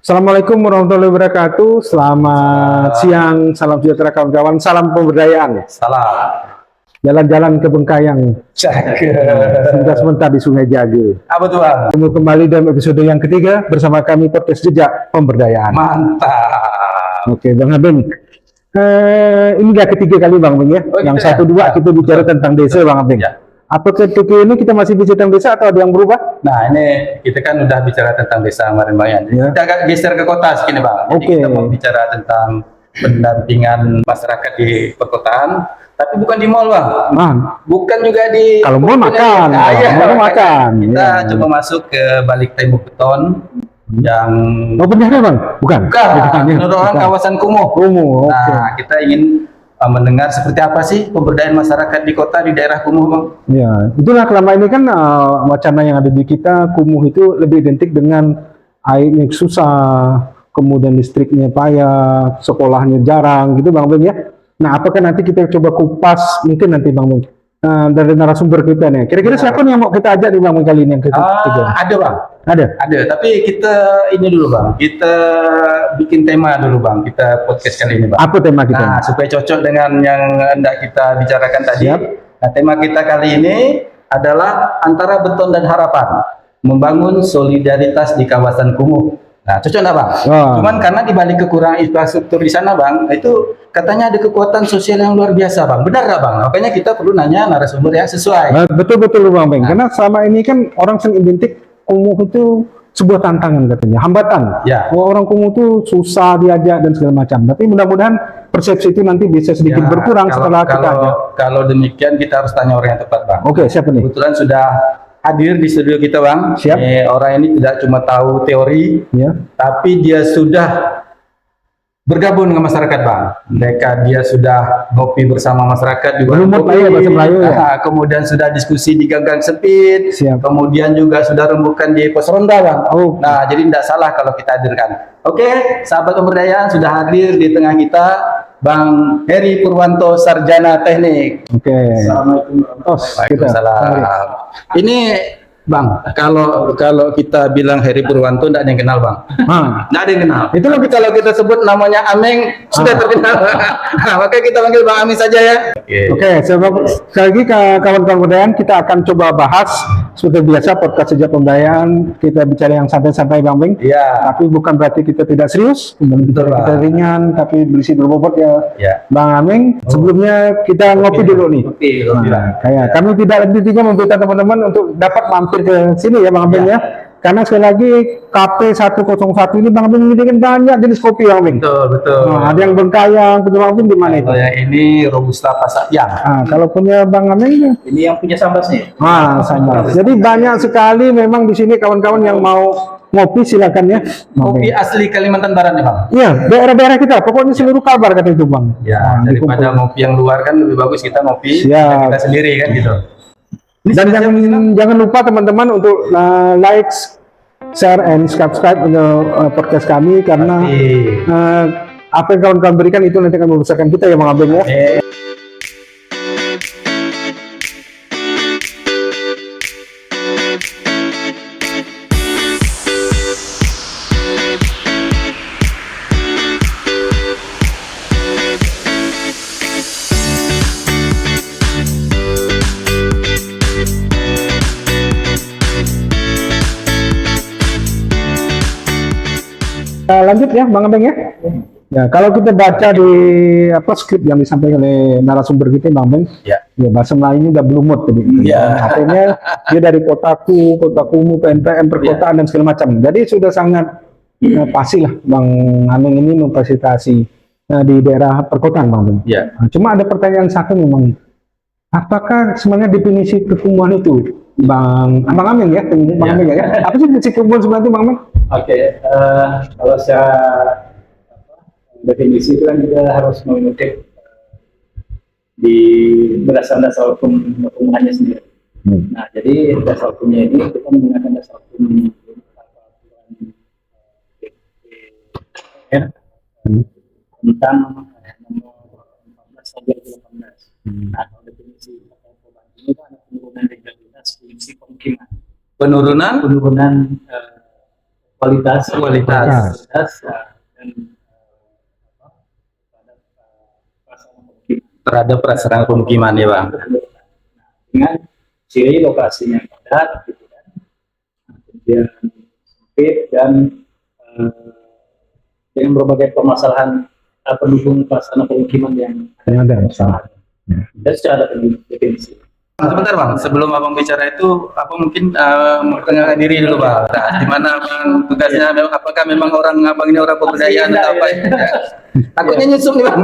Assalamualaikum warahmatullahi wabarakatuh. Selamat siang, salam sejahtera kawan-kawan, salam pemberdayaan. Salam. Jalan-jalan ke Bengkayang. Sebentar di Sungai Jage. Apa tuh Bang? Ketemu kembali dalam episode yang ketiga bersama kami podcast Jejak Pemberdayaan. Mantap. Oke, Bang Abeng. Ini udah ketiga kali Bang Abeng ya. Oh, yang gitu ya? 1-2 kita bicara tentang desa Bang Abeng. Ya. Apa ketika ini kita masih bicara tentang desa atau ada yang berubah? Nah ini kita kan udah bicara tentang desa kemarin Bang ya. Ya. Kita agak geser ke kota segini Bang. Jadi Oke. kita mau bicara tentang pendampingan masyarakat di perkotaan, tapi bukan di mall Bang. Bukan juga di. Kalau mau makan, Iya, makan. Kita Ya. coba masuk ke balik tembok beton yang Oh penjara Bang? Bukan. menurut orang kawasan kumuh. Kumuh. Oke. Nah kita ingin mendengar seperti apa sih pemberdayaan masyarakat di kota di daerah kumuh Bang. Ya, itulah selama ini kan wacana yang ada di kita, kumuh itu lebih identik dengan airnya susah, kemudian listriknya payah, sekolahnya jarang gitu Bang Ben ya. Nah, apakah nanti kita coba kupas mungkin nanti Bang Ben dari narasumber kita nih. Kira-kira siapa nih yang mau kita ajak di Bang Ben kali ini yang ketiga? Ada Bang. Ada. Tapi kita ini dulu Bang. Kita bikin tema dulu Bang. Kita podcast kali ini Bang. Apa tema kita? Nah, supaya cocok dengan yang hendak kita bicarakan tadi. Siap. Nah, tema kita kali ini adalah antara beton dan harapan, membangun solidaritas di kawasan kumuh. Nah, cocok nggak Bang? Wah. Cuman karena dibalik kekurangan infrastruktur di sana Bang, itu katanya ada kekuatan sosial yang luar biasa Bang. Benar nggak Bang? Makanya kita perlu nanya narasumber yang sesuai. Betul Bang Ben. Karena selama ini kan orang sering identik kumuh itu sebuah tantangan katanya, hambatan. Ya. Orang kumuh itu susah diajak dan segala macam. Tapi mudah-mudahan persepsi itu nanti bisa sedikit Ya, berkurang setelah kita ajak. Kalau demikian kita harus tanya orang yang tepat Bang. Oke, siapa nih? Kebetulan sudah hadir di studio kita Bang. Siap. Orang ini tidak cuma tahu teori, Ya. tapi dia sudah bergabung dengan masyarakat Bang. Dia sudah ngopi bersama masyarakat di warung Berumur kopi. lah ya, bahasa Melayu ya. Kemudian sudah diskusi di gang-gang sempit. Siap. Kemudian juga sudah rembukan di pos ronda Bang. Oh. Nah, jadi tidak salah kalau kita hadirkan. Oke, sahabat pemberdayaan sudah hadir di tengah kita Bang Heri Purwanto, Sarjana Teknik. Oke. Assalamualaikum. Waalaikumsalam. Ini Bang, kalau kita bilang Heri Purwanto tidak ada yang kenal Bang. Tidak ada yang kenal. Itu kalau kita sebut namanya Ameng sudah terkenal. Nah, maka kita panggil Bang Ameng saja ya. Oke, sekali lagi kawan-kawan pemberdayaan kita akan coba bahas seperti biasa podcast Jejak Pemberdayaan, kita bicara yang santai-santai Bang Beng. Iya. Tapi bukan berarti kita tidak serius, kemudian Betul, kita Bang. ringan tapi berisi berbobot ya. Ya. Bang Ameng, sebelumnya kita ngopi dulu nih. Oke, Nah, kayak kami tidak intinya meminta teman-teman untuk dapat mampir ke sini ya Bang Abeng ya. Karena sekali lagi KP 101 ini Bang Abeng menyediakan banyak jenis kopi Bang Abeng. Betul. Nah, ada yang Bengkayang, Bang Abeng di mana itu? Kalau yang ini Robusta Pasakyang. Nah, kalau punya Bang Abeng, Ini yang punya sambasnya. sama. Jadi banyak sekali memang di sini kawan-kawan yang mau ngopi silakan ya. Bang Kopi Abeng. asli Kalimantan Barat nih Bang. Iya, daerah-daerah kita, pokoknya seluruh kabar kata itu Bang. Ya, Nah, daripada dikumpul. ngopi yang luar kan lebih bagus kita ngopi Siap. kita sendiri kan gitu. Dan jangan lupa teman-teman untuk like, share, and subscribe untuk podcast kami karena apa yang kawan-kawan berikan itu nanti akan membesarkan kita ya Bang Abeng ya. Lanjut ya Bang Abeng ya. Ya, kalau kita baca di skrip yang disampaikan oleh narasumber kita Bang Abeng, Ya. bahasa Melayunya udah belumut tadi. Ya. Artinya dia dari kota kumuh, PNPM, perkotaan dan segala macam. Jadi sudah sangat pasti lah Bang Ameng ini memfasilitasi di daerah perkotaan Bang Abeng. Ya. Nah, cuma ada pertanyaan satu memang, apakah sebenarnya definisi kekumuhan itu Bang Ameng ya? Bang Ameng ya? Apa sih definisi kekumuhan sebenarnya itu Bang Ameng? Oke, kalau secara definisi itu kan kita harus mengutip di berdasarkan dasar hukumnya sendiri. Nah, jadi dasar hukumnya ini kita menggunakan dasar hukum tentang nomor 14 tahun 2018. Nah, kalau definisi perubahan ini kan ada penurunan legalitas fungsi pemukiman. Penurunan Penurunan kualitas Kualitas. dan Terhadap perasaan pemukiman ya bang. dengan ciri lokasinya padat, gitu kan, kemudian sempit dan dengan berbagai permasalahan pendukung pelaksanaan pemukiman yang ada. dan secara definisi. Sebentar bang, sebelum abang bicara itu, apa mungkin memperkenalkan diri dulu bang. Nah, di mana bang tugasnya? Apakah memang abang ini orang pemberdayaan atau apa? Ya. Takutnya nyusup nih bang.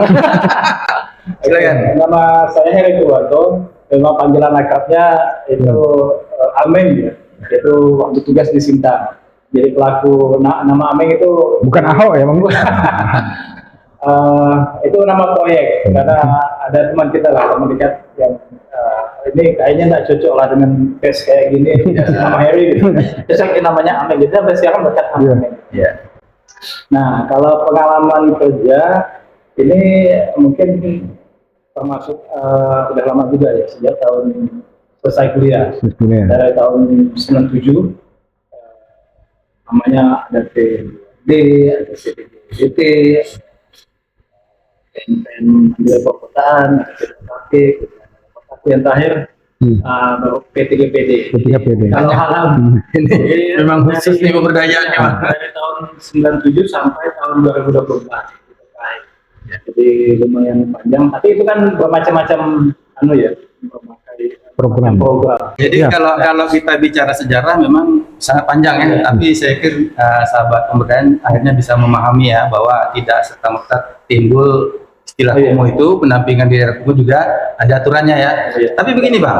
Silakan. Nama saya Heri Purwanto, memang panggilan akrabnya itu Ameng ya, itu waktu tugas di Sintang. Jadi pelaku nama Ameng itu Bukan Ahok ya bang? itu nama proyek karena ada teman kita lah, teman dekat yang ini kayaknya nggak cocok lah dengan tes kayak gini, dikasih nama Heri gitu. Terus yang namanya Ameng, jadi sampai sekarang dekat Ameng. Iya. Nah, kalau pengalaman kerja ini mungkin termasuk udah lama juga ya, sejak tahun selesai kuliah. Dari tahun 97 namanya ada PD, ada CPDT, PNPN Mandiri Perkotaan, ada PDKP, yang terakhir baru P3PD. Kalau alam ini Memang khusus nih pemberdayaan ya bang. dari tahun 97 sampai tahun 2024. Jadi lumayan panjang, tapi itu kan bermacam-macam Program. Jadi kalau kita bicara sejarah memang sangat panjang ya, tapi saya kira sahabat pemberdayaan akhirnya bisa memahami ya bahwa tidak serta-merta timbul istilah kumuh itu, pendampingan di daerah kumuh juga ada aturannya ya. Tapi begini bang,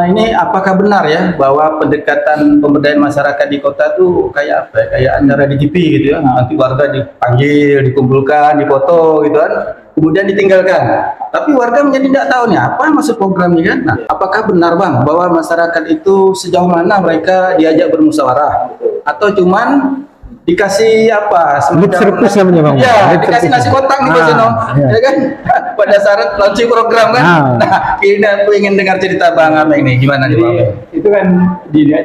ini apakah benar ya bahwa pendekatan pemberdayaan masyarakat di kota tuh kayak apa ya, kayak acara di TV gitu ya, nanti warga dipanggil, dikumpulkan, dipoto gitu kan, kemudian ditinggalkan. Tapi warga menjadi tidak tahu nih apa maksud programnya kan. Nah, apakah benar bang bahwa masyarakat itu sejauh mana mereka diajak bermusyawarah atau cuman dikasih apa Lip service namanya bang. Ya, dikasih nasi kotak nih Bos Eno, ya kan? Pada saat launching program kan. Nah, kita ingin dengar cerita Bang Ameng nih, gimana nih Bang? Itu kan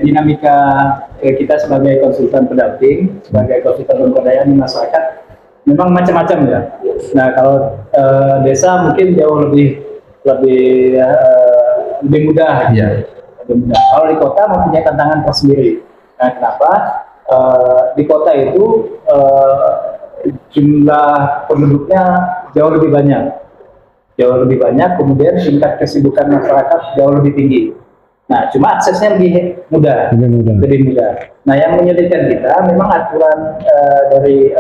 dinamika kita sebagai konsultan pendamping, sebagai konsultan pemberdayaan di masyarakat, memang macam-macam ya. Nah, kalau desa mungkin jauh lebih mudah, ya. Lebih mudah. Kalau di kota mempunyai tantangan tersendiri. Nah, kenapa? Di kota itu jumlah penduduknya jauh lebih banyak, kemudian tingkat kesibukan masyarakat jauh lebih tinggi. Nah, cuma aksesnya lebih mudah. Nah, yang menyulitkan kita memang aturan dari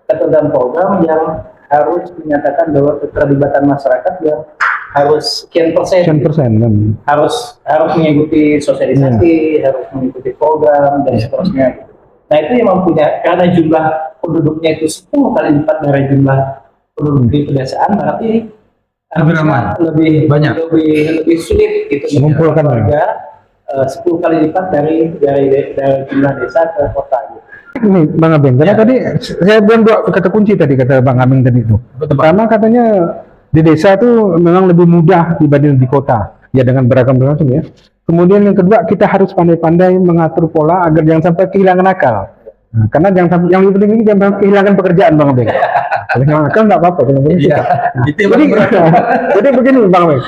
ketentuan program yang harus menyatakan bahwa keterlibatan masyarakat yang harus sekian persen, harus mengikuti sosialisasi, harus mengikuti program dan seterusnya. Nah, itu yang mempunyai, karena jumlah penduduknya itu 10 kali lipat dari jumlah penduduk di pedesaan, berarti lebih banyak, lebih sulit gitu mengumpulkan warga 10 kali lipat dari jumlah desa ke kota. Gitu. Ini Bang Ameng, karena tadi saya bilang dua kata kunci tadi kata Bang Ameng tadi itu. Pertama katanya di desa tuh memang lebih mudah dibanding di kota, ya dengan beragam ya. Kemudian yang kedua, kita harus pandai-pandai mengatur pola agar jangan sampai kehilangan akal. Nah, karena yang lebih penting ini jangan kehilangan pekerjaan Bang Ameng. Kehilangan akal nggak apa-apa. Jadi begini Bang Ameng,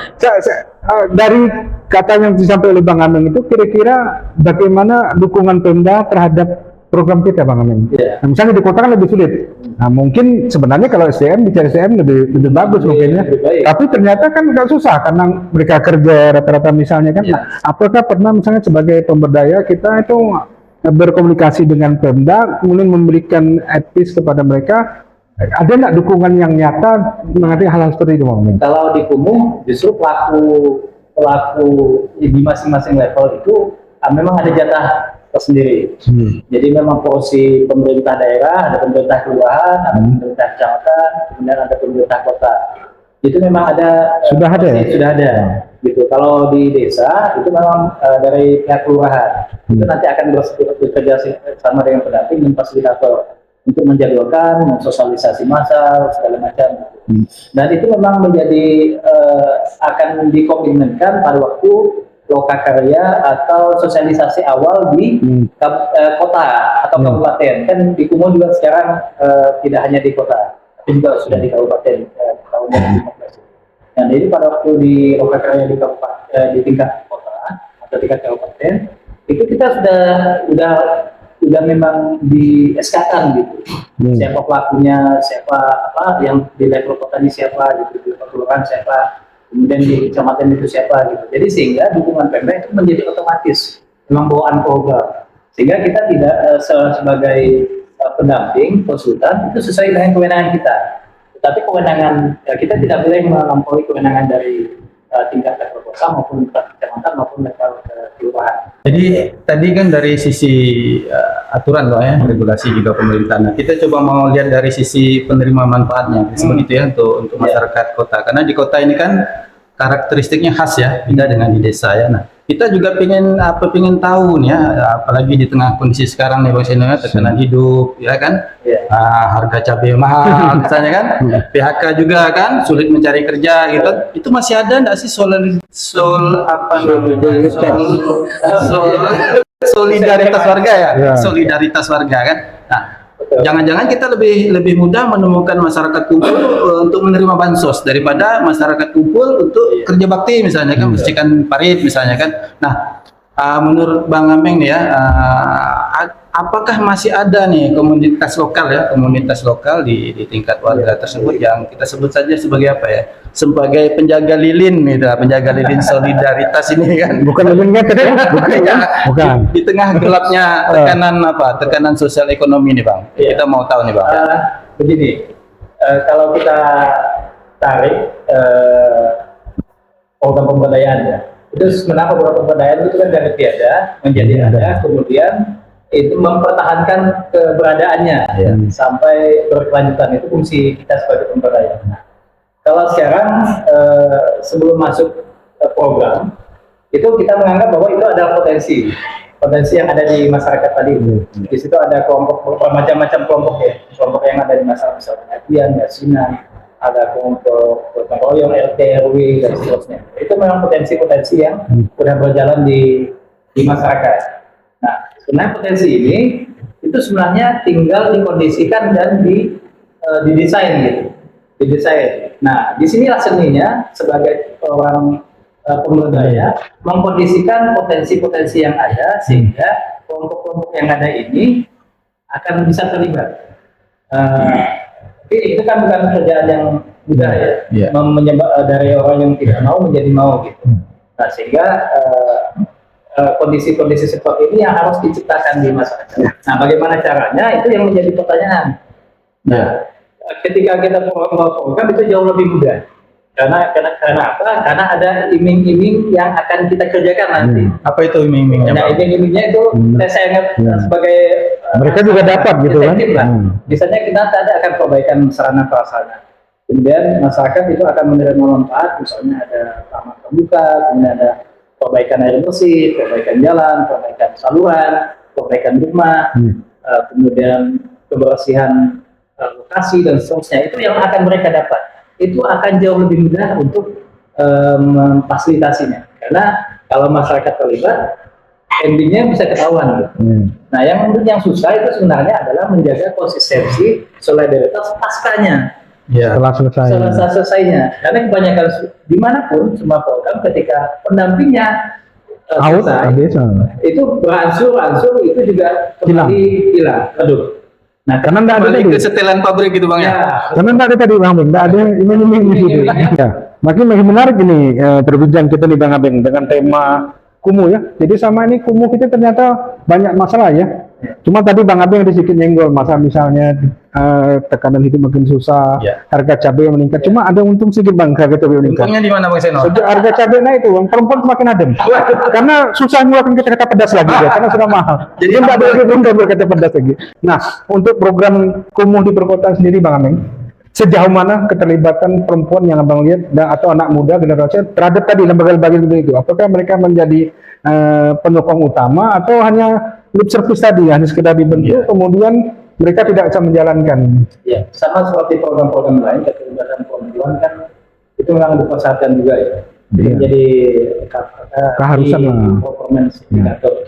dari kata yang disampaikan oleh Bang Ameng itu kira-kira bagaimana dukungan Pemda terhadap program kita Bang Ameng. Nah, misalnya di kota kan lebih sulit. Nah, mungkin sebenarnya kalau SDM bicara SDM lebih bagus mungkin ya. Tapi ternyata kan nggak susah karena mereka kerja rata-rata misalnya kan. Apakah pernah misalnya sebagai pemberdaya kita itu berkomunikasi dengan Pemda, kemudian memberikan advice kepada mereka, ada nggak dukungan yang nyata mengenai hal-hal seperti itu Bang Ameng? Kalau di Kumuh justru pelaku di masing-masing level itu memang ada jatah tersendiri. Jadi memang porsi pemerintah daerah, ada pemerintah kelurahan, ada pemerintah kecamatan, kemudian ada pemerintah kota. Itu memang ada sudah ada. Gitu. Kalau di desa itu memang dari pihak kelurahan. Itu nanti akan bekerja sama dengan pendamping dan fasilitator untuk menjadwalkan, mensosialisasi massal segala macam. Dan itu memang menjadi akan dikomitmenkan pada waktu lokakarya atau sosialisasi awal di kota atau kabupaten. Kan di Kumo juga sekarang tidak hanya di kota, tapi juga sudah di kabupaten tahun 2015. Dan jadi pada waktu di lokakarya di kabupaten, di tingkat kota atau tingkat kabupaten, itu kita sudah memang di SK-kan gitu. Siapa pelakunya, siapa yang di level kota ini siapa gitu, di kelurahan siapa, kemudian di kecamatan itu siapa gitu. Jadi sehingga dukungan Pemda itu menjadi otomatis memang bawaan program. Sehingga kita tidak sebagai pendamping, konsultan itu sesuai dengan kewenangan kita. Tetapi kewenangan kita tidak boleh melampaui kewenangan dari tingkat level kota maupun kecamatan maupun level kelurahan. Jadi tadi kan dari sisi aturan loh ya, regulasi juga pemerintah. Nah, kita coba mau lihat dari sisi penerima manfaatnya, seperti itu ya untuk masyarakat kota. Karena di kota ini kan karakteristiknya khas ya, beda dengan di desa ya. Nah, kita juga pengen tahu nih ya, apalagi di tengah kondisi sekarang nih Bang Seno, tekanan hidup, ya kan, harga cabai mahal, misalnya kan, PHK juga kan, sulit mencari kerja gitu. Itu masih ada nggak sih solidaritas warga ya, solidaritas warga kan? Nah, jangan-jangan kita lebih mudah menemukan masyarakat kumpul untuk menerima bansos daripada masyarakat kumpul untuk kerja bakti misalnya kan, bersihkan parit misalnya kan. Nah, menurut Bang Ameng nih ya, apakah masih ada nih komunitas lokal di tingkat warga tersebut yang kita sebut saja sebagai apa ya? Sebagai penjaga lilin gitu, penjaga lilin solidaritas ini kan. Bukan lilin bukan. Di tengah gelapnya tekanan sosial ekonomi nih Bang. Kita mau tahu nih Bang. Begini, kalau kita tarik program pemberdayaan ya, itu sebenarnya program pemberdayaan itu kan dari tiada menjadi ada, kemudian itu mempertahankan keberadaannya sampai berkelanjutan. Itu fungsi kita sebagai pemberdayaan. Nah, kalau sekarang sebelum masuk program itu kita menganggap bahwa itu adalah potensi yang ada di masyarakat tadi. Di situ ada macam-macam kelompok ya, kelompok yang ada di masyarakat, misalnya yasinan, ada kelompok gotong royong, RT, RW dan seterusnya. Itu memang potensi-potensi yang sudah berjalan di masyarakat. Nah, sebenarnya potensi ini itu sebenarnya tinggal dikondisikan dan didesain gitu. Didesain. Nah, disinilah seninya sebagai orang pemberdaya mengkondisikan potensi-potensi yang ada sehingga kelompok-kelompok yang ada ini akan bisa terlibat. Tapi itu kan bukan kerjaan yang mudah ya, dari orang yang tidak mau menjadi mau gitu. Nah, sehingga kondisi-kondisi seperti ini yang harus diciptakan di masyarakat. Nah, bagaimana caranya itu yang menjadi pertanyaan. Nah, ketika kita program itu jauh lebih mudah. Karena apa? Karena ada iming-iming yang akan kita kerjakan nanti. Apa itu iming-imingnya? Nah, iming-imingnya itu saya anggap sebagai mereka juga dapat gitu kan. Misalnya kita akan perbaikan sarana prasarana. Kemudian masyarakat itu akan menerima manfaat, misalnya ada taman terbuka, kemudian ada perbaikan air bersih, perbaikan jalan, perbaikan saluran, perbaikan rumah, kemudian kebersihan lokasi dan seterusnya. Itu yang akan mereka dapat. Itu akan jauh lebih mudah untuk memfasilitasinya. Karena kalau masyarakat terlibat, endingnya bisa ketahuan. Gitu. Nah, yang susah itu sebenarnya adalah menjaga konsistensi solidaritas paskanya. Setelah selesainya. Karena kebanyakan dimanapun semua program ketika pendampingnya selesai, itu beransur-ansur itu juga kembali hilang. Nah, karena tidak ada ke setelan pabrik gitu Bang ya. Karena tidak ada tadi Bang, tidak ada iming-iming di situ. Ya, makin menarik ini perbincangan kita nih Bang Abeng dengan tema kumuh ya. Jadi sama ini kumuh kita ternyata banyak masalah ya. Cuma tadi Bang Abeng ada sedikit nyenggol masa misalnya tekanan hidup makin susah, harga cabai meningkat. Cuma ada untung sedikit Bang, harga cabai meningkat. Untungnya di mana Bang Seno? Sejak harga cabai naik itu, perempuan semakin adem. Karena susah mengeluarkan kata-kata pedas lagi ya, karena sudah mahal. Jadi tidak ada lagi berkata pedas lagi. Nah, untuk program kumuh di perkotaan sendiri Bang Ameng, sejauh mana keterlibatan perempuan yang Abang lihat atau anak muda generasi terhadap tadi lembaga-lembaga itu? Apakah mereka menjadi penyokong utama atau hanya lip service tadi, hanya sekedar dibentuk kemudian mereka tidak bisa menjalankan? Ya, sama seperti program-program lain, keterlibatan perempuan kan itu memang dipersyaratkan juga ya. Iya. Jadi Keharusan lah. performance indikator.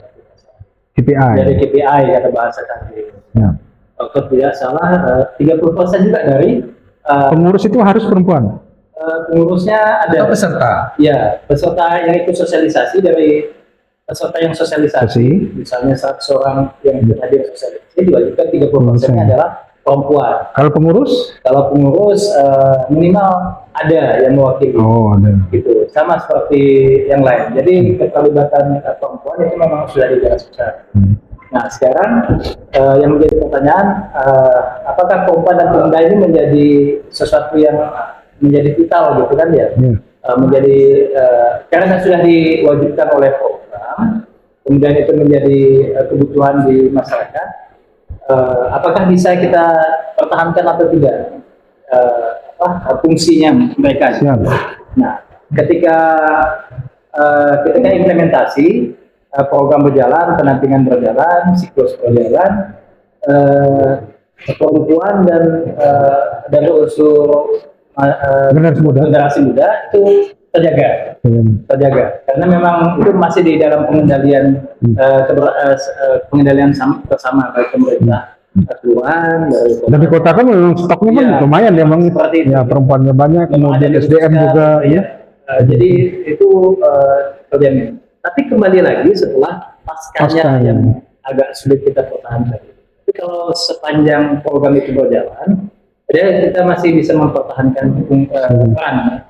KPI. Dari KPI kata bahasa tadi. Ya. Kalau tidak salah 30% juga dari Pengurus itu harus perempuan. pengurusnya ada. Atau peserta? Ya, peserta yang ikut sosialisasi dari peserta yang sosialisasi, misalnya 100 orang yang hadir sosialisasi, diwajibkan 30% adalah perempuan. Kalau pengurus? Kalau pengurus minimal ada yang mewakili. Oh, ada. Gitu, sama seperti yang lain. Jadi keterlibatan perempuan itu memang sudah digaris besar. Nah, sekarang yang menjadi pertanyaan, apakah perempuan dan pemuda ini menjadi sesuatu yang menjadi vital gitu kan ya? Menjadi karena sudah diwajibkan oleh program, kemudian itu menjadi kebutuhan di masyarakat. Apakah bisa kita pertahankan atau tidak fungsinya mereka? Nah, ketika implementasi program berjalan, penampingan berjalan, siklus berjalan, perempuan dan dari unsur generasi muda itu terjaga, karena memang itu masih di dalam pengendalian bersama baik pemerintah, kesatuan dari Dan di kota kan memang stoknya kan lumayan ya, memang seperti itu. Ya, perempuannya banyak, kemudian SDM juga ya. Jadi itu terjamin. Tapi kembali lagi setelah paskanya yang agak sulit kita pertahankan. Tapi kalau sepanjang program itu berjalan, jadi kita masih bisa mempertahankan peran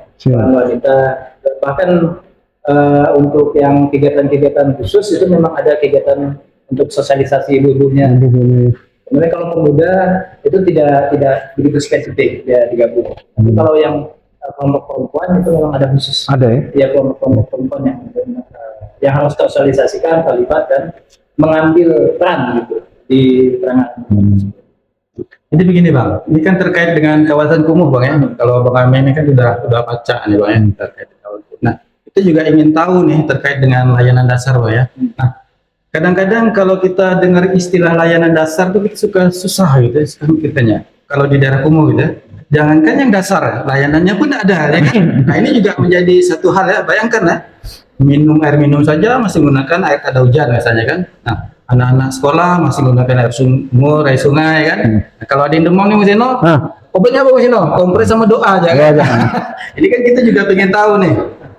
wanita. Bahkan untuk yang kegiatan-kegiatan khusus itu memang ada kegiatan untuk sosialisasi ibu-ibunya. Kemudian kalau pemuda itu tidak begitu spesifik ya digabung. Tapi kalau yang kelompok perempuan itu memang ada khusus. Ada ya? Ya, kelompok perempuan yang harus tersosialisasikan, terlibat dan mengambil peran gitu di perangan. Jadi begini Bang, ini kan terkait dengan kawasan kumuh Bang ya. Kalau Bang Ameng ini kan sudah baca nih Bang ya, terkait kawasan. Nah, kita juga ingin tahu nih terkait dengan layanan dasar Bang ya. Nah, kadang-kadang kalau kita dengar istilah layanan dasar tuh kita suka susah gitu kitanya. Kalau di daerah kumuh gitu ya. Jangankan yang dasar, layanannya pun ada ya kan. Nah, ini juga menjadi satu hal ya, bayangkan ya. Air minum saja masih menggunakan air kada hujan misalnya kan. Nah, anak-anak sekolah masih menggunakan air sumur, air sungai kan. Nah, kalau ada yang demam nih Musino, obatnya apa Musino? Kompres sama doa aja kan. Ini kan kita juga pengen tahu nih.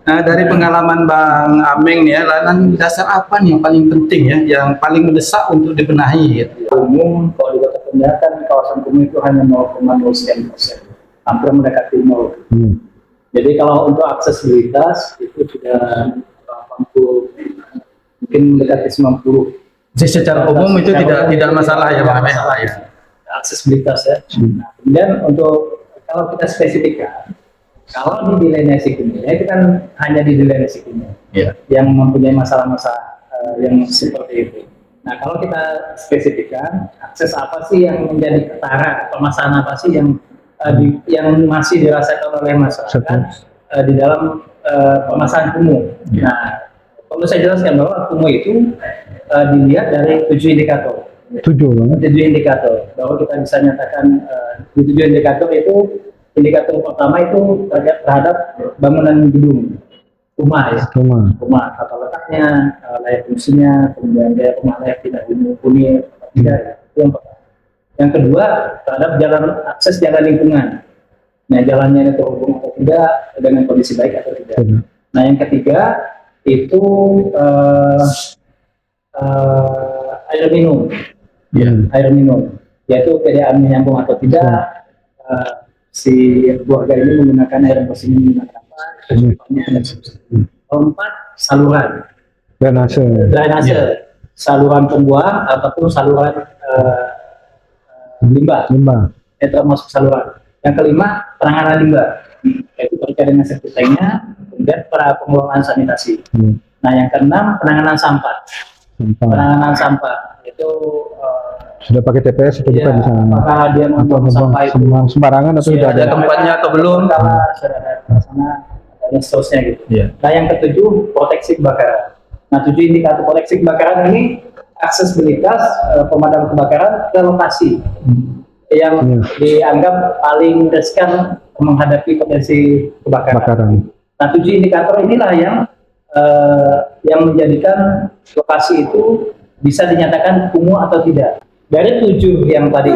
Nah, dari pengalaman Bang Ameng nih ya, layanan dasar apa nih yang paling penting ya, yang paling mendesak untuk dibenahi gitu. Umum kalau di Kota Kendal kan kawasan kumuh itu hanya 0,09%, hampir mendekati 0. Jadi kalau untuk aksesibilitas itu sudah 80, mungkin mendekati 90. Jadi secara umum itu tidak masalah ya Bang Ameng ya. Aksesibilitas ya. Nah, kemudian untuk kalau kita spesifikkan, kalau di Dilenesi Kimia itu kan hanya di Dilenesi Kimia yang mempunyai masalah-masalah yang seperti itu. Nah, kalau kita spesifikkan akses apa sih yang menjadi ketara, permasalahan apa sih yang masih dirasakan oleh masyarakat di dalam permasalahan kumuh. Nah, perlu saya jelaskan bahwa kumuh itu dilihat dari 7 indikator. 7 indikator. Bahwa kita bisa nyatakan di 7 indikator itu, indikator pertama itu terhadap bangunan gedung, rumah ya. Rumah, tata letaknya, layak fungsinya, kemudian daya rumah layak tidak dihuni atau tidak, itu yang pertama. Yang kedua, terhadap akses jalan lingkungan. Nah, jalannya terhubung atau tidak, dengan kondisi baik atau tidak. Nah, yang ketiga itu air minum. Air minum, yaitu PDAM menyambung atau tidak, si keluarga ini menggunakan air bersih menggunakan apa, kesulitannya dan sebagainya. Keempat, saluran. Drainase, saluran pembuang ataupun saluran limbah. Itu termasuk saluran. Yang kelima, penanganan limbah, yaitu terkait dengan septic tanknya, kemudian pengelolaan sanitasi. Nah, yang keenam, penanganan sampah. Penanganan sampah itu sudah pakai TPS atau bukan di sana? Apakah dia membuang sampah itu sembarangan atau sudah ada tempatnya atau belum? Sudah ada sana dan seterusnya gitu. Nah, yang ketujuh, proteksi kebakaran. Nah, 7 indikator proteksi kebakaran ini aksesibilitas pemadam kebakaran ke lokasi yang dianggap paling riskan menghadapi potensi kebakaran. Nah, 7 indikator inilah yang menjadikan lokasi itu bisa dinyatakan kumuh atau tidak. Dari 7 yang tadi,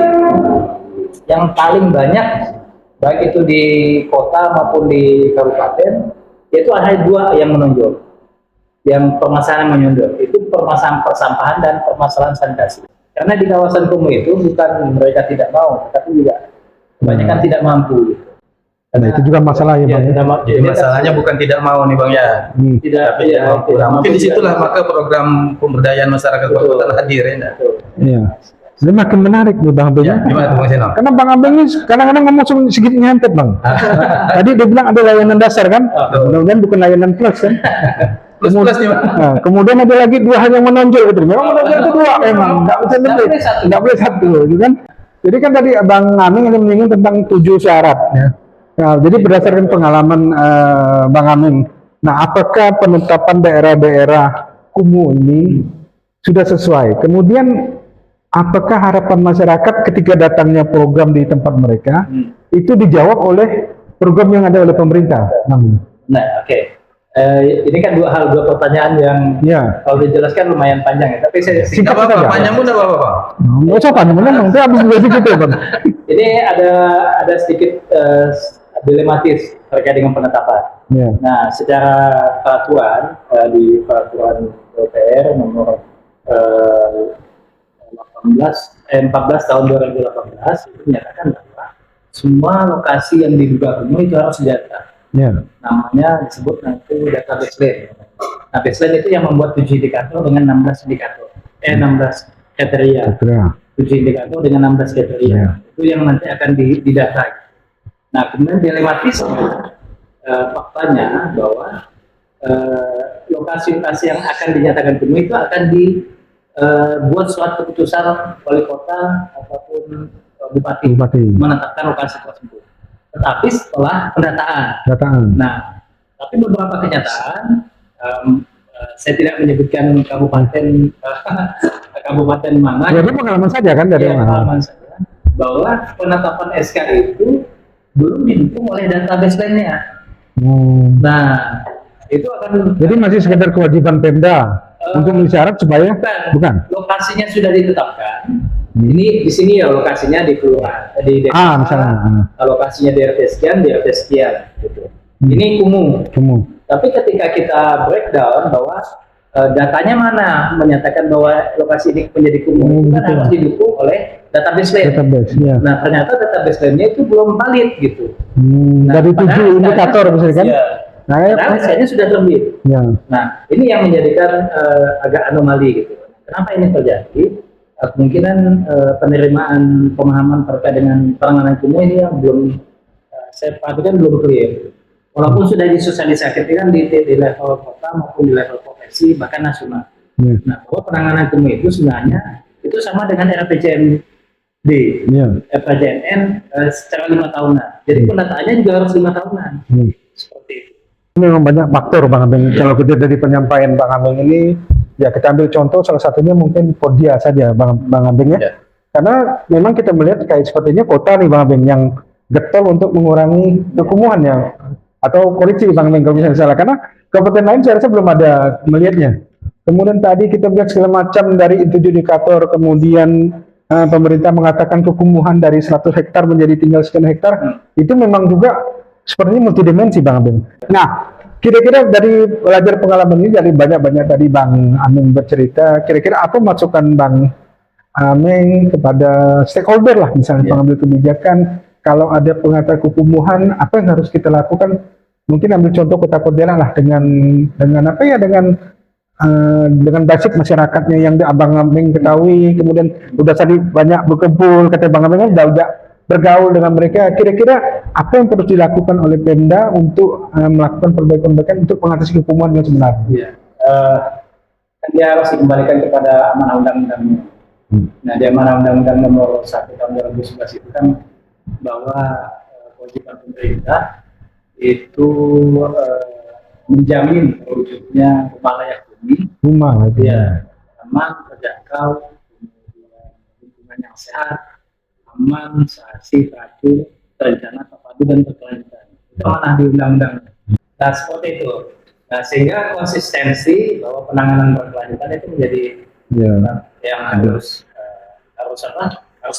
yang paling banyak baik itu di kota maupun di kabupaten, yaitu ada 2 yang menonjol. Yang permasalahan menonjol itu permasalahan persampahan dan permasalahan sanitasi. Karena di kawasan kumuh itu bukan mereka tidak mau, tapi juga kebanyakan tidak mampu. Nah, itu juga masalah ya, Bang. Jadi masalahnya bukan tidak mau nih Bang ya. Tidak, Tapi mungkin disitulah maka program pemberdayaan masyarakat kota hadir ya. Iya. Jadi makin menarik nih Bang Abeng. Ya, gimana Bang Seno? Karena Bang Abeng ini kadang-kadang ngomong sedikit nyantet Bang. Tadi dia bilang ada layanan dasar kan? Mudah-mudahan bukan layanan plus kan? Plus nih Bang. Nah, kemudian ada lagi 2 hal yang menonjol gitu. Memang menonjol itu 2 memang, nggak bisa lebih, nggak boleh 1 gitu kan? Jadi kan tadi Bang Aming ini menyinggung tentang 7 syarat ya. Nah, jadi berdasarkan pengalaman Bang Aming, nah apakah penetapan daerah-daerah kumuh ini sudah sesuai? Kemudian apakah harapan masyarakat ketika datangnya program di tempat mereka itu dijawab oleh program yang ada oleh pemerintah? Nah, oke. Ini kan 2 pertanyaan yang kalau dijelaskan lumayan panjang ya. Tapi saya singkat saja. Panjang mudah Bapak. Nggak usah panjang, nanti habis gitu ya Bang. Ini ada sedikit dilematis terkait dengan penetapan. Nah, secara peraturan di peraturan DPR nomor 14 tahun 2018 itu menyatakan bahwa semua lokasi yang diduga kumuh itu harus didata. Namanya disebut nanti data baseline. Nah, baseline itu yang membuat 7 indikator dengan 16 indikator. 16 kriteria. 7 indikator dengan 16 kriteria. Itu yang nanti akan didata. Nah, kemudian dilematisnya faktanya bahwa lokasi-lokasi yang akan dinyatakan kumuh itu akan dibuat suatu keputusan wali kota ataupun bupati menetapkan lokasi tersebut. Tetapi setelah pendataan. Nah, tapi beberapa kenyataan, saya tidak menyebutkan kabupaten kabupaten mana. Jadi pengalaman saja kan dari pengalaman saja bahwa penetapan SK itu belum didukung oleh data baseline-nya. Nah, itu akan jadi masih sekedar kewajiban Pemda untuk mensyarat supaya bukan. Lokasinya sudah ditetapkan. Ini di sini ya lokasinya di kelurahan, di desa. Misalnya. Lokasinya di RT sekian, gitu. Ini kumuh. Tapi ketika kita breakdown bahwa datanya mana menyatakan bahwa lokasi ini menjadi kumuh, kan harus didukung oleh database lain. Nah, ternyata database lainnya itu belum valid gitu. Dari 7 indikator misalnya kan? Padahal SK-nya sudah terbit. Nah, ini yang menjadikan agak anomali gitu. Kenapa ini terjadi? Kemungkinan penerimaan pemahaman terkait dengan penanganan kumuh ini yang belum saya perhatikan belum clear. Walaupun sudah disosialisasikan di level kota maupun di level provinsi bahkan nasional. Nah, bahwa penanganan kumuh itu sebenarnya itu sama dengan RPJMD, RPJMN secara 5 tahunan. Jadi pendataannya juga harus 5 tahunan. Seperti itu. Memang banyak faktor Bang Aming. Kalau kita dari penyampaian Bang Aming ini, ya kita ambil contoh salah satunya mungkin Podia saja Bang Aming ya. Karena memang kita melihat kayak sepertinya kota nih Bang Aming yang getol untuk mengurangi kekumuhan ya. Atau koreksi Bang Aming kalau misalnya salah. Karena kabupaten lain saya rasa belum ada melihatnya. Kemudian tadi kita lihat segala macam dari 7 indikator, kemudian pemerintah mengatakan kekumuhan dari 100 hektar menjadi tinggal sekian hektar. Itu memang juga sepertinya multidimensi Bang Aming. Nah, kira-kira dari belajar pengalaman ini dari banyak-banyak tadi Bang Aming bercerita, kira-kira apa masukan Bang Aming kepada stakeholder lah, misalnya pengambil kebijakan, kalau ada pengatur kekumuhan, apa yang harus kita lakukan? Mungkin ambil contoh Kota Pontianak lah dengan apa ya dengan basic masyarakatnya yang Abang Aming ketahui, kemudian udah tadi banyak berkumpul, kata Bang Aming udah bergaul dengan mereka, kira-kira apa yang perlu dilakukan oleh Pemda untuk melakukan perbaikan-perbaikan untuk mengatasi kekumuhan yang sebenarnya? Dia harus dikembalikan kepada amanah undang-undangnya. Nah, di amanah undang-undang nomor 1 tahun 2011 itu kan bahwa kewajiban pemerintah itu menjamin terwujudnya rumah layak huni, aman, terjangkau, kemudian lingkungan yang sehat, aman, sasi, teratur, terencana, terpadu, dan berkelanjutan. Itu amanah di undang-undang. Nah, seperti itu. Nah, sehingga konsistensi bahwa penanganan berkelanjutan itu menjadi yang harus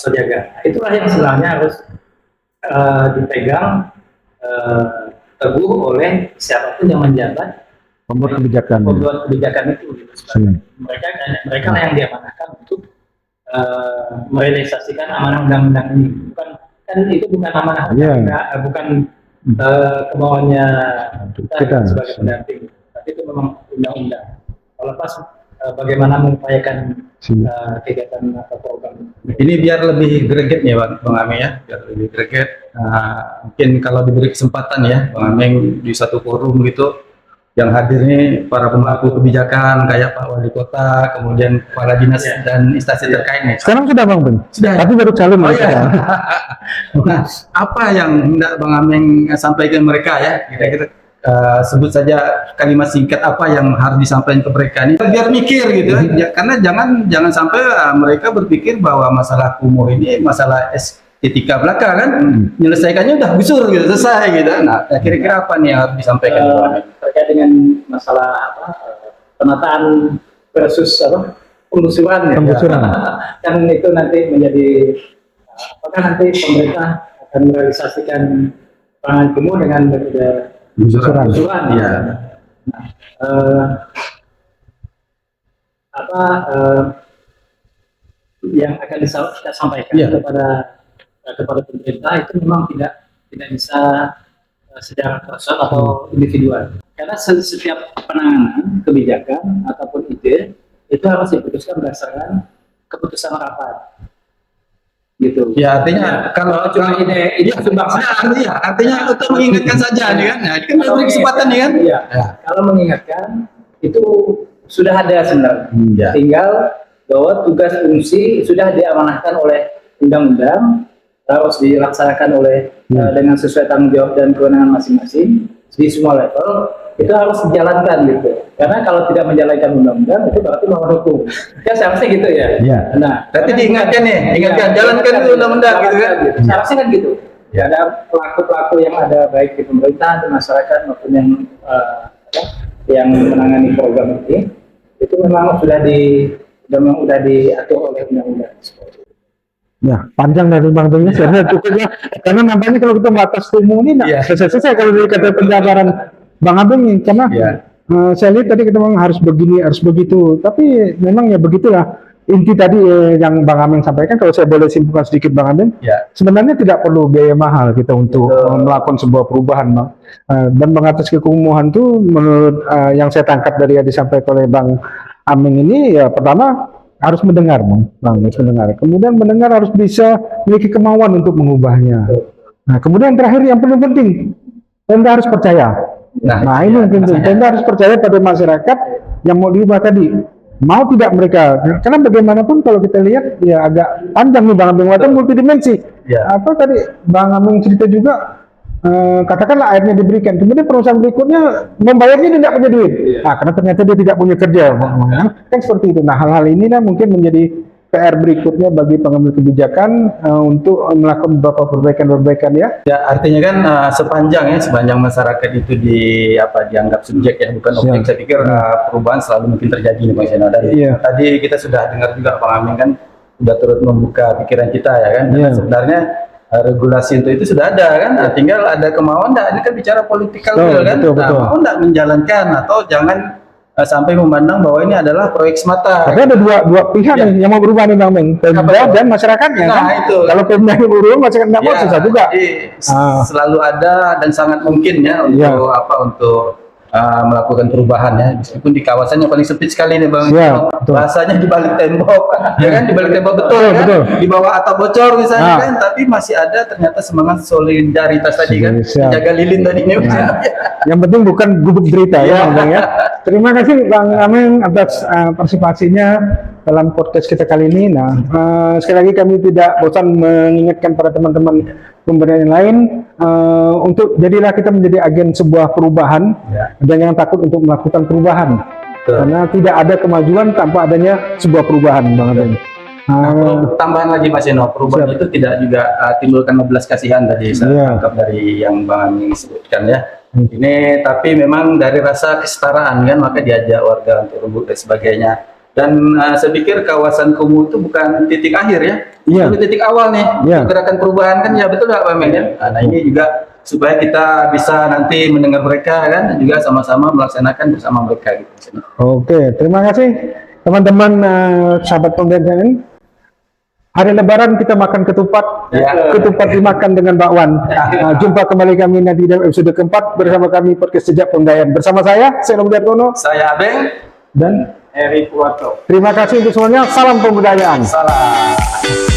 terjaga. Itulah yang sebenarnya harus dipegang teguh oleh siapapun yang menjabat pembuat kebijakan itu. Gitu. Mereka lah yang diamanahkan untuk merealisasikan amanah undang-undang ini. Itu bukan amanah bukan kemauannya kita sebagai pendamping, tapi itu memang undang-undang. Lepas bagaimana mengupayakan kegiatan atau program ini biar lebih greget ya Bang Ameng ya, biar lebih greget. Mungkin kalau diberi kesempatan ya Bang Ameng di satu forum gitu, yang hadir nih para pemangku kebijakan kayak Pak Wali Kota, kemudian kepala dinas dan instansi terkait nih. Sekarang sudah Bang Ben? Sudah. Tapi baru calon mereka. Nah, apa yang hendak Bang Ameng sampaikan mereka ya? Kira-kira sebut saja kalimat singkat apa yang harus disampaikan ke mereka ini biar mikir gitu ya, karena jangan sampai mereka berpikir bahwa masalah kumuh ini masalah etika belaka kan, menyelesaikannya udah gusur gitu, selesai gitu. Nah, kira-kira apa nih yang harus disampaikan terkait dengan masalah penataan versus penggusuran ya. Kan itu nanti menjadi apakah nanti pemerintah akan merealisasikan pangan kumuh dengan berbeda gusuran ya. Yang akan kita sampaikan kepada pemerintah itu memang tidak bisa secara personal atau individual, karena setiap penanganan kebijakan ataupun ide itu harus diputuskan berdasarkan keputusan rapat gitu. Ya, artinya kalau cuma ide artinya untuk mengingatkan saja nih kan. Nah, ini kan beri kesempatan nih kan. Iya. Kalau mengingatkan itu sudah ada sebenarnya. Tinggal bahwa tugas fungsi sudah diamanahkan oleh undang-undang, harus dilaksanakan oleh dengan sesuai tanggung jawab dan kewenangan masing-masing di semua level, itu harus dijalankan gitu. Karena kalau tidak menjalankan undang-undang itu berarti melanggar hukum. Ya seharusnya gitu ya. Nah, berarti diingatkan jalankan dulu undang-undang gitu kan. Seharusnya kan gitu. Ya, ada pelaku-pelaku yang ada baik di pemerintahan, di masyarakat maupun yang menangani program ini, itu memang sudah diatur oleh undang-undang. Ya, panjang dari Bang Bengnya sebenarnya cukup ya. Karena nampaknya kalau kita batas umum ini selesai kalau dari kata penjabaran Bang Abeng ini, karena saya lihat tadi kita memang harus begini, harus begitu. Tapi memang ya begitulah. Inti tadi yang Bang Ameng sampaikan, kalau saya boleh simpulkan sedikit Bang Ameng, sebenarnya tidak perlu biaya mahal kita untuk melakukan sebuah perubahan, Bang. Dan mengatasi kekumuhan itu menurut yang saya tangkap dari yang disampaikan oleh Bang Ameng ini, ya pertama harus mendengar, Bang, harus mendengar. Kemudian mendengar harus bisa memiliki kemauan untuk mengubahnya. Nah, kemudian terakhir yang paling penting, Pemda harus percaya. Nah, ini yang penting. Pemda harus percaya pada masyarakat yang mau diubah tadi. Mau tidak mereka, karena bagaimanapun kalau kita lihat ya agak panjang nih Bang Ameng, multidimensi. Apa tadi Bang Ameng cerita juga, katakanlah airnya diberikan, kemudian perusahaan berikutnya membayarnya tidak punya duit. Karena ternyata dia tidak punya kerja, kan seperti itu. Nah, hal-hal ini mungkin menjadi PR berikutnya bagi pengambil kebijakan untuk melakukan beberapa perbaikan-perbaikan ya. Ya, artinya kan sepanjang masyarakat itu dianggap subjek ya, bukan objek. Saya pikir perubahan selalu mungkin terjadi nih Bang Seno. Dan tadi kita sudah dengar juga Bang Ameng kan sudah turut membuka pikiran kita ya kan. Dan sebenarnya regulasi untuk itu sudah ada kan. Nah, tinggal ada kemauan enggak, ini kan bicara politikal kan. Betul. Mau enggak menjalankan atau jangan sampai memandang bahwa ini adalah proyek semata. Tapi ada dua pihak yang mau berubah nih Bang Ameng, Pemda dan masyarakatnya. Nah, kan? itu. Kalau Pemda yang berubah, masyarakat tidak mau susah juga. Selalu ada dan sangat mungkin ya untuk melakukan perubahan ya, meskipun di kawasan yang paling sempit sekali nih Bang. Bahasanya di balik tembok, ya kan, di balik tembok betul. Di bawah atap bocor misalnya kan, tapi masih ada ternyata semangat solidaritas tadi kan, jaga lilin tadi nih. Yang penting bukan gubuk derita ya Bang ya. Terima kasih Bang Ameng atas partisipasinya dalam podcast kita kali ini. Nah, sekali lagi kami tidak bosan mengingatkan para teman-teman pemberdayaan yang lain untuk jadilah kita menjadi agen sebuah perubahan dan jangan takut untuk melakukan perubahan. Karena tidak ada kemajuan tanpa adanya sebuah perubahan, Bang Ameng. Tambahan lagi Mas Seno, perubahan itu tidak juga timbulkan belas kasihan tadi saya tangkap dari yang Bang Ameng sebutkan ya. Ini tapi memang dari rasa kesetaraan kan, maka diajak warga untuk rembuk dan sebagainya. Dan saya pikir kawasan kumuh itu bukan titik akhir ya, Iya. itu titik awal nih Iya. gerakan perubahan kan, ya betul nggak Pak Mel ya? Nah ini juga supaya kita bisa nanti mendengar mereka kan, dan juga sama-sama melaksanakan bersama mereka gitu. Oke, terima kasih teman-teman sahabat pembelajaran. Hari Lebaran kita makan ketupat, Ya. ketupat dimakan dengan bakwan. Jumpa kembali kami nanti dalam episode keempat bersama kami podcast Jejak Pembudayaan. Bersama saya Mudartono Saya Abeng. dan Heri Purwanto. terima kasih untuk semuanya. Salam pembudayaan. Salam.